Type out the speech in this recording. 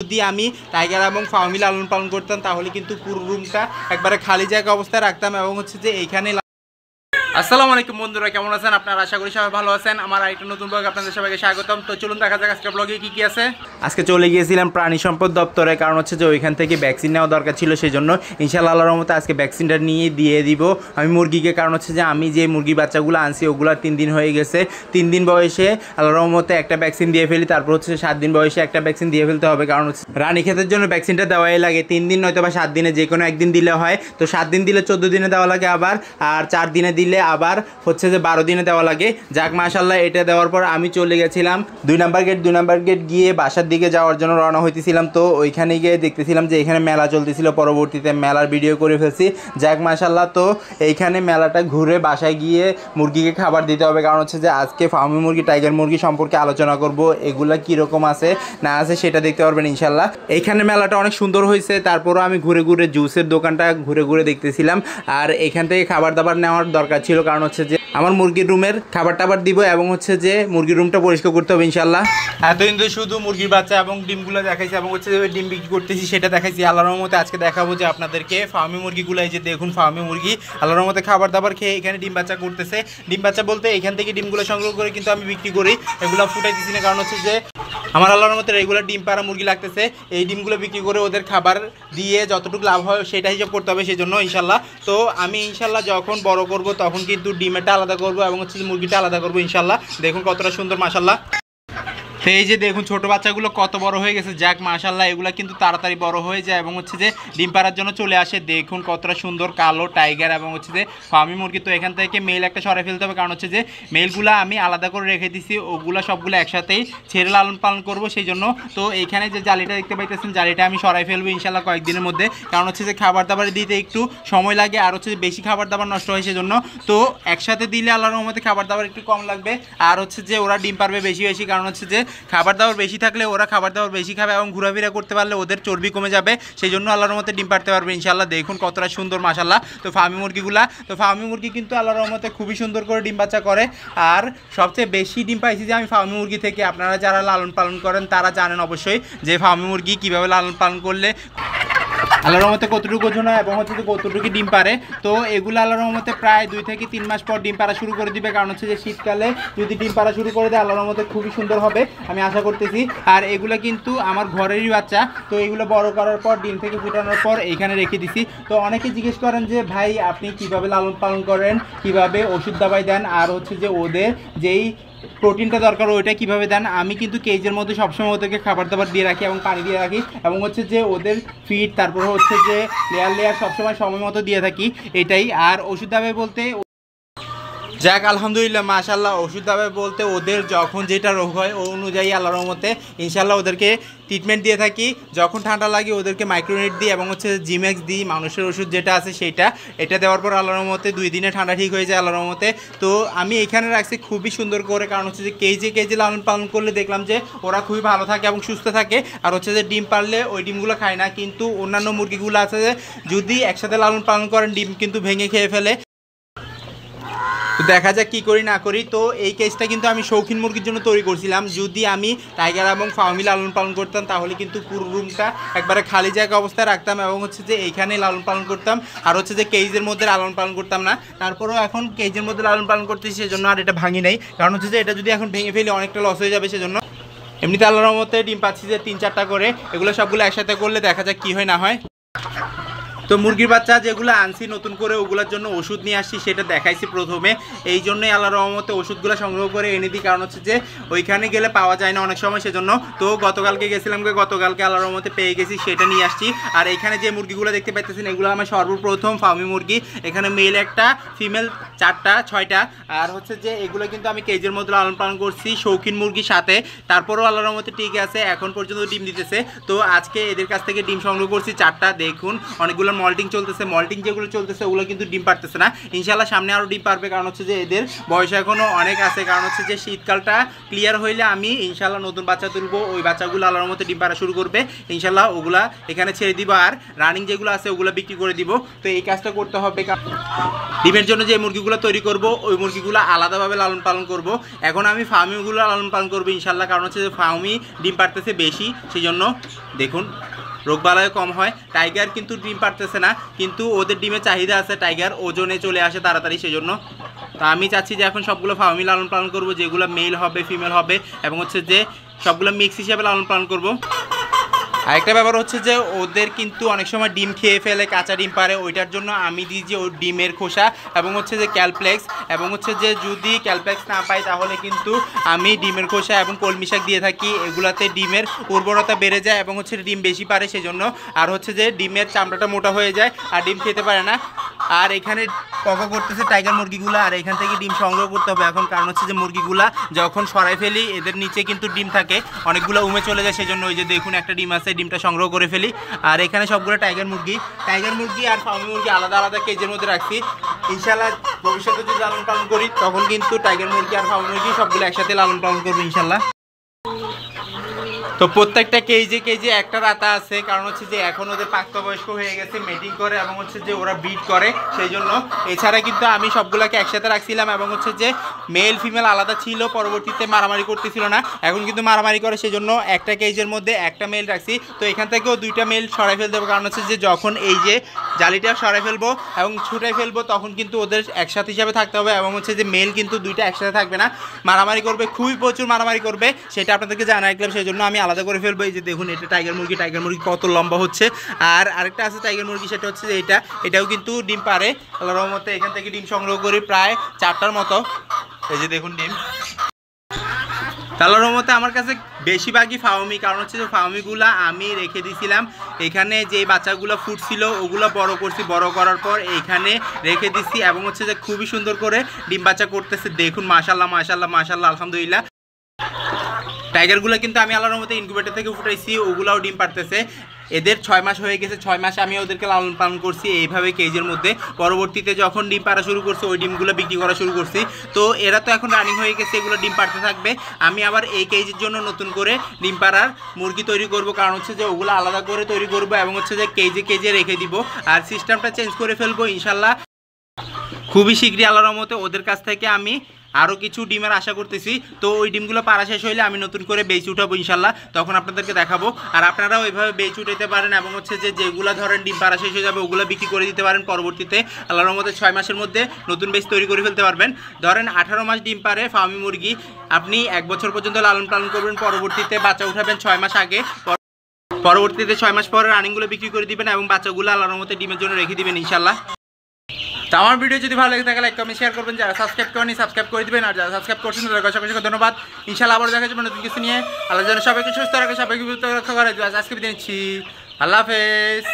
যদি আমি টাইগার এবং ফার্মি লালন পালন করতাম তাহলে কিন্তু পুরো রুমটা একবারে খালি জায়গা অবস্থায় রাখতাম এবং হচ্ছে যে এইখানে। আসসালামু আলাইকুম বন্ধুরা, কেমন আছেন আপনারা? আশা করি সবাই ভালো আছেন। আমার আরেকটা নতুন ব্লগ আপনাদের সবাইকে স্বাগতম। তো চলুন দেখা যাক আজকে ব্লগে কি আছে। আজকে চলে গিয়েছিলাম প্রাণী সম্পদ দপ্তরে, কারণ হচ্ছে যে ওইখান থেকে ভ্যাকসিন নেওয়া দরকার ছিল, সেই জন্য ইনশাআল্লাহ আল্লাহর রহমতে আজকে ভ্যাকসিনটা নিয়ে দিয়ে দিব আমি মুরগিকে। কারণ হচ্ছে যে আমি যে মুরগির বাচ্চাগুলো আনছি ওগুলো 3 দিন হয়ে গেছে। 3 দিন বয়সে আল্লাহর রহমতে একটা ভ্যাকসিন দিয়ে ফেলি, তারপর হচ্ছে 7 দিন বয়সে একটা ভ্যাকসিন দিয়ে ফেলতে হবে। কারণ হচ্ছে রানী ক্ষেতের জন্য ভ্যাকসিনটা দেওয়াই লাগে 3 দিন নয়তো বা 7 দিনে, যে কোনো একদিন দিলে হয়। তো 7 দিন দিলে 14 দিনে দেওয়া লাগে আবার, আর 4 দিনে দিলে আবার হচ্ছে যে 12 দিনে দেওয়া লাগে। যাক মাশাআল্লাহ, এটা দেওয়ার পর আমি চলে গেছিলাম 2 নাম্বার গেট গিয়ে বাসার দিকে যাওয়ার জন্য রওনা হইতেছিলাম। তো ওইখানে গিয়ে দেখতেছিলাম যে এখানে মেলা চলতেছিল, পরবর্তীতে মেলার ভিডিও করে ফেলছি। যাক মাশাআল্লাহ, তো এইখানে মেলাটা ঘুরে বাসায় গিয়ে মুরগিকে খাবার দিতে হবে। কারণ হচ্ছে যে আজকে ফার্মি মুরগি টাইগার মুরগি সম্পর্কে আলোচনা করব, এগুলা কীরকম আছে না আছে সেটা দেখতে পারবেন ইনশাল্লাহ। এইখানে মেলাটা অনেক সুন্দর হয়েছে। তারপরও আমি ঘুরে ঘুরে জুসের দোকানটা ঘুরে ঘুরে দেখতেছিলাম, আর এখান থেকে খাবার দাবার নেওয়ার দরকার ছিল। কারণ হচ্ছে যে আমার মুরগির রুমের খাবার টাবার দিব এবং হচ্ছে যে মুরগির রুমটা পরিষ্কার করতে হবে ইনশাল্লাহ। এতদিন তো শুধু মুরগির বাচ্চা এবং ডিমগুলো দেখাইছি এবং হচ্ছে যে ডিম বিক্রি করতেছি সেটা দেখাইছি। আল্লাহর রহমতে আজকে দেখাবো যে আপনাদেরকে ফার্মি মুরগিগুলো, এই যে দেখুন ফার্মি মুরগি আল্লাহর রহমতে খাবার দাবার খেয়ে এখানে ডিম বাচ্চা করতেছে। ডিম বাচ্চা বলতে এখান থেকে ডিমগুলো সংগ্রহ করে কিন্তু আমি বিক্রি করি, এগুলো ফুটাইতেছি না। কারণ হচ্ছে যে আমার আল্লাহর মতো রেগুলার ডিম পাড়া মুরগি লাগতেছে, এই ডিমগুলো বিক্রি করে ওদের খাবার দিয়ে যতটুকু লাভ হয় সেটা হিসাব করতে হবে, সেই জন্য ইনশাল্লাহ। তো আমি ইনশাল্লাহ যখন বড় করব তখন কিন্তু ডিমেরটা আলাদা করব এবং হচ্ছে মুরগিটা আলাদা করবো ইনশাল্লাহ। দেখুন কতটা সুন্দর মাশাল্লাহ। তো এই যে দেখুন ছোটো বাচ্চাগুলো কত বড় হয়ে গেছে। যাক মাশাল্লাহ, এগুলো কিন্তু তাড়াতাড়ি বড় হয়ে যায় এবং হচ্ছে যে ডিম পাড়ার জন্য চলে আসে। দেখুন কতটা সুন্দর কালো টাইগার এবং হচ্ছে যে ফার্মি মুরগি। তো এখান থেকে মেল একটা সরাই ফেলতে হবে, কারণ হচ্ছে যে মেলগুলো আমি আলাদা করে রেখে দিছি, ওগুলো সবগুলো একসাথেই ছেড়ে লালন পালন করবো সেই জন্য। তো এইখানে যে জালিটা দেখতে পাইতেছেন, জালিটা আমি সরাই ফেলবো ইনশাল্লাহ কয়েকদিনের মধ্যে। কারণ হচ্ছে যে খাবার দাবার দিতে একটু সময় লাগে, আর হচ্ছে যে বেশি খাবার দাবার নষ্ট হয় সেজন্য। তো একসাথে দিলে আল্লাহর রহমতে খাবার দাবার একটু কম লাগবে, আর হচ্ছে যে ওরা ডিম পারবে বেশি বেশি। কারণ হচ্ছে যে খাবার দাবার বেশি থাকলে ওরা খাবার দাবার বেশি খাবে এবং ঘোরাফেরা করতে পারলে ওদের চর্বি কমে যাবে, সেই জন্য আল্লাহর রহমতে ডিম পারতে পারবে ইনশাল্লাহ। দেখুন কতটা সুন্দর মাশাল্লাহ। তো ফার্মি মুরগিগুলা, তো ফার্মি মুরগি কিন্তু আল্লাহর রহমতে খুবই সুন্দর করে ডিম বাচ্চা করে। আর সবচেয়ে বেশি ডিম পাইছি যে আমি ফার্মি মুরগি থেকে। আপনারা যারা লালন পালন করেন তারা জানেন অবশ্যই যে ফার্মি মুরগি কীভাবে লালন পালন করলে আল্লাহর রহমতে কতটুকু ওজন হয় এবং হচ্ছে যে কতটুকু ডিম পারে। তো এগুলো আল্লাহর রহমতে প্রায় 2 থেকে 3 মাস পর ডিম পাড়া শুরু করে দিবে। কারণ হচ্ছে যে শীতকালে যদি ডিম পাড়া শুরু করে দেয় আল্লাহর রহমতে খুবই সুন্দর হবে, আমি আশা করতেছি। আর এগুলো কিন্তু আমার ঘরেরই বাচ্চা। তো এগুলো বড় করার পর ডিম থেকে ফুটানোর পর এইখানে রেখে দিছি। তো অনেকে জিজ্ঞেস করেন যে ভাই আপনি কিভাবে লালন পালন করেন, কিভাবে ওষুধ দাবাই দেন, আর হচ্ছে যে ওদের যেই প্রোটিনটা দরকার ওইটা কীভাবে দেন। আমি কিন্তু কেজের মধ্যে সবসময় ওদেরকে খাবার দাবার দিয়ে রাখি এবং পানি দিয়ে রাখি এবং হচ্ছে যে ওদের ফিড, তারপর হচ্ছে যে লেয়ার সবসময় সময় মতো দিয়ে থাকি, এটাই। আর ওষুধ দাবাই বলতে যাক আলহামদুলিল্লাহ মাশাল্লাহ, ওষুধ দাবাই বলতে ওদের যখন যেটা রোগ হয় ও অনুযায়ী আল্লাহর রহমতে ইনশাল্লাহ ওদেরকে ট্রিটমেন্ট দিয়ে থাকি। যখন ঠান্ডা লাগে ওদেরকে মাইক্রোনেট দিই এবং হচ্ছে জিম্যাক্স দিই, মানুষের ওষুধ যেটা আছে সেইটা। এটা দেওয়ার পর আল্লাহর রহমতে 2 দিনে ঠান্ডা ঠিক হয়ে যায় আল্লাহর রহমতে। তো আমি এখানে রাখছি খুবই সুন্দর করে, কারণ হচ্ছে যে কেজে লালন পালন করলে দেখলাম যে ওরা খুবই ভালো থাকে এবং সুস্থ থাকে। আর হচ্ছে যে ডিম পারলে ওই ডিমগুলো খায় না, কিন্তু অন্যান্য মুরগিগুলো আছে যে যদি একসাথে লালন পালন করেন ডিম কিন্তু ভেঙে খেয়ে ফেলে। তো দেখা যাক কী করি না করি। তো এই কেসটা কিন্তু আমি শৌখিন মুরগির জন্য তৈরি করছিলাম। যদি আমি টাইগার এবং ফার্মি লালন পালন করতাম তাহলে কিন্তু পুরো রুমটা একবারে খালি জায়গা অবস্থায় রাখতাম এবং হচ্ছে যে এইখানে লালন পালন করতাম, আর হচ্ছে যে কেজের মধ্যে লালন পালন করতাম না। তারপরেও এখন কেজের মধ্যে লালন পালন করতেছি সেজন্য আর এটা ভাঙি নাই। কারণ হচ্ছে যে এটা যদি এখন ভেঙে ফেলি অনেকটা লস হয়ে যাবে, সেজন্য এমনিতে আল্লাহর রহমতে ডিম পাচ্ছি যে 3-4টা করে। এগুলো সবগুলো একসাথে করলে দেখা যাক কী হয় না হয়। তো মুরগির বাচ্চা যেগুলো আনছি নতুন করে ওগুলোর জন্য ওষুধ নিয়ে আসছি, সেটা দেখাইছি প্রথমে। এই জন্যই আল্লাহর রহমতে ওষুধগুলো সংগ্রহ করে এনে দিই, কারণ হচ্ছে যে ওইখানে গেলে পাওয়া যায় না অনেক সময়, সেজন্য। তো গতকালকে গেছিলাম, গতকালকে আল্লাহর রহমতে পেয়ে গেছি, সেটা নিয়ে আসছি। আর এখানে যে মুরগিগুলো দেখতে পাইতেছেন এগুলো আমার সর্বপ্রথম ফার্মি মুরগি। এখানে মেল একটা, ফিমেল 4টা 6টা। আর হচ্ছে যে এগুলো কিন্তু আমি কেজের মধ্যে লালন পালন করছি শৌখিন মুরগির সাথে। তারপরেও আল্লাহর রহমতে ঠিক আছে, এখন পর্যন্ত ডিম দিতেছে। তো আজকে এদের কাছ থেকে ডিম সংগ্রহ করছি 4টা। দেখুন অনেকগুলো মল্টিং চলতেছে, মল্টিং যেগুলো চলতেছে ওগুলো কিন্তু ডিম পারতেছে না। ইনশাল্লাহ সামনে আরও ডিম পারবে, কারণ হচ্ছে যে এদের বয়স এখনও অনেক আছে। কারণ হচ্ছে যে শীতকালটা ক্লিয়ার হইলে আমি ইনশাল্লাহ নতুন বাচ্চা তুলবো, ওই বাচ্চাগুলো আল্লাহর মতো ডিম পাড়া শুরু করবে ইনশাল্লাহ। ওগুলা এখানে ছেড়ে দিব, আর রানিং যেগুলো আছে ওগুলো বিক্রি করে দিব। তো এই কাজটা করতে হবে। ডিমের জন্য যে মুরগিগুলো তৈরি করব ওই মুরগিগুলো আলাদাভাবে লালন পালন করব। এখন আমি ফার্মিগুলো লালন পালন করবো ইনশাল্লাহ, কারণ হচ্ছে যে ফার্মি ডিম পারতেছে বেশি, সেই জন্য দেখুন রোগবালাই কম হয়। টাইগার কিন্তু ডিম পারতেছে না, কিন্তু ওদের ডিমের চাহিদা আছে, টাইগার ওজনে চলে আসে তাড়াতাড়ি, সেজন্য। তো আমি চাচ্ছি যে এখন সবগুলো ফার্মি লালন পালন করব, যেগুলো মেল হবে ফিমেল হবে, এবং হচ্ছে যে সবগুলো মিক্স হিসাবে লালন পালন করব। আরেকটা ব্যাপার হচ্ছে যে ওদের কিন্তু অনেক সময় ডিম খেয়ে ফেলে, কাঁচা ডিম পারে, ওইটার জন্য আমি দিই যে ওই ডিমের খোসা এবং হচ্ছে যে ক্যালপ্লেক্স, এবং হচ্ছে যে যদি ক্যালপ্লেক্স না পাই তাহলে কিন্তু আমি ডিমের খোসা এবং কলমি শাক দিয়ে থাকি। এগুলাতে ডিমের উর্বরতা বেড়ে যায় এবং হচ্ছে ডিম বেশি পারে সেজন্য। আর হচ্ছে যে ডিমের চামড়াটা মোটা হয়ে যায় আর ডিম খেতে পারে না। আর এখানে পকা করতেছে টাইগার মুরগিগুলো, আর এখান থেকে ডিম সংগ্রহ করতে হবে এখন, কারণ হচ্ছে যে মুরগিগুলা যখন সরাই ফেলি এদের নিচে কিন্তু ডিম থাকে, অনেকগুলো উমে চলে যায়, সেজন্য ওই যে দেখুন একটা ডিম আছে, ডিমটা সংগ্রহ করে ফেলি। আর এখানে সবগুলো টাইগার মুরগি আর ফার্মি মুরগি আলাদা আলাদা কেজের মধ্যে রাখছি। ইনশাল্লাহ ভবিষ্যতে যদি লালন পালন করি তখন কিন্তু টাইগার মুরগি আর ফার্মি মুরগি সবগুলো একসাথে লালন পালন করবো ইনশাল্লাহ। তো প্রত্যেকটা কেজে একটা রাতা আছে, কারণ হচ্ছে যে এখন ওদের প্রাপ্তবয়স্ক হয়ে গেছে, মেটিং করে এবং হচ্ছে যে ওরা ব্রিড করে সেই জন্য। এছাড়া কিন্তু আমি সবগুলোকে একসাথে রাখছিলাম এবং হচ্ছে যে মেল ফিমেল আলাদা ছিল, পরবর্তীতে মারামারি করতেছিল না, এখন কিন্তু মারামারি করে, সেই জন্য একটা কেজের মধ্যে একটা মেল রাখছি। তো এখান থেকেও দুইটা মেল সরাই ফেলতে হবে, কারণ হচ্ছে যে যখন এই যে জালিটা সরাই ফেলবো এবং ছুটাই ফেলবো তখন কিন্তু ওদের একসাথে হিসাবে থাকতে হবে, এবং হচ্ছে যে মেল কিন্তু দুইটা একসাথে থাকবে না, মারামারি করবে, খুবই প্রচুর মারামারি করবে, সেটা আপনাদেরকে জানাই রাখলাম, সেই জন্য আমি আলাদা করে ফেলবো। এই যে দেখুন এটা টাইগার মুরগি কত লম্বা হচ্ছে। আর আরেকটা আছে টাইগার মুরগি, সেটা হচ্ছে যে এটাও কিন্তু ডিম পারে আল্লাহর রহমতে। এখান থেকে ডিম সংগ্রহ করি প্রায় 4টার মতো, এই যে দেখুন ডিম। আল্লাহর রহমতে আমার কাছে বেশিরভাগই ফার্মি, কারণ হচ্ছে যে ফার্মিগুলো আমি রেখে দিয়েছিলাম, এখানে যে বাচ্চাগুলো ফুটছিল ওগুলো বড় করছি, বড় করার পর এইখানে রেখে দিচ্ছি, এবং হচ্ছে যে খুবই সুন্দর করে ডিম বাচ্চা করতেছে দেখুন, মাশাল্লাহ মাশাল্লাহ মাশাল্লাহ আলহামদুলিল্লাহ। টাইগারগুলো কিন্তু আমি আল্লাহর মতো ইনকিউবেটর থেকে ফুটাইছি, ওগুলাও ডিম পারতেছে। এদের 6 মাস হয়ে গেছে, 6 মাসে আমি ওদেরকে লালন পালন করছি এইভাবে কেজের মধ্যে। পরবর্তীতে যখন ডিম পাড়া শুরু করছে ওই ডিমগুলো বিক্রি করা শুরু করছি। তো এরা তো এখন রানিং হয়ে গেছে, এগুলো ডিম পাড়তে থাকবে। আমি আবার এই কেজের জন্য নতুন করে ডিম পাড়ার মুরগি তৈরি করব, কারণ হচ্ছে যে ওগুলো আলাদা করে তৈরি করব এবং হচ্ছে যে কেজে রেখে দিব, আর সিস্টেমটা চেঞ্জ করে ফেলবো ইনশাল্লাহ। খুবই শীঘ্রই আল্লাহর রহমতে ওদের কাছ থেকে আমি আরও কিছু ডিমের আশা করতেছি। তো ওই ডিমগুলো পাড়া শেষ হইলে আমি নতুন করে বেচ উঠাবো ইনশাল্লাহ, তখন আপনাদেরকে দেখাবো। আর আপনারাও ওইভাবে বেচ উঠাইতে পারেন, এবং হচ্ছে যে যেগুলো ধরেন ডিম পাড়া শেষ হয়ে যাবে ওগুলো বিক্রি করে দিতে পারেন। পরবর্তীতে আল্লাহর রহমতে 6 মাসের মধ্যে নতুন বেচ তৈরি করে ফেলতে পারবেন। ধরেন 18 মাস ডিম পারে ফার্মি মুরগি, আপনি 1 বছর পর্যন্ত লালন পালন করবেন, পরবর্তীতে বাচ্চা উঠাবেন 6 মাস আগে, পরবর্তীতে 6 মাস পরে রানিংগুলো বিক্রি করে দিবেন এবং বাচ্চাগুলো আল্লাহর রহমতে ডিমের জন্য রেখে দিবেন ইনশাল্লাহ। তো আমার ভিডিও যদি ভালো লাগে থাকে লাইক কমেন্ট শেয়ার করবেন, যারা সাবস্ক্রাইব করেনি সাবস্ক্রাইব করে দিবেন, আর যারা সাবস্ক্রাইব করছেন তাদের অসংখ্য ধন্যবাদ। ইনশাআল্লাহ আবার দেখা যাবে নতুন কিছু নিয়ে। আল্লাহ যেন সবাইকে সুস্থ রাখে, সবাইকে রক্ষা করে। আজকে বিদায় নিচ্ছি, আল্লাহ হাফেজ।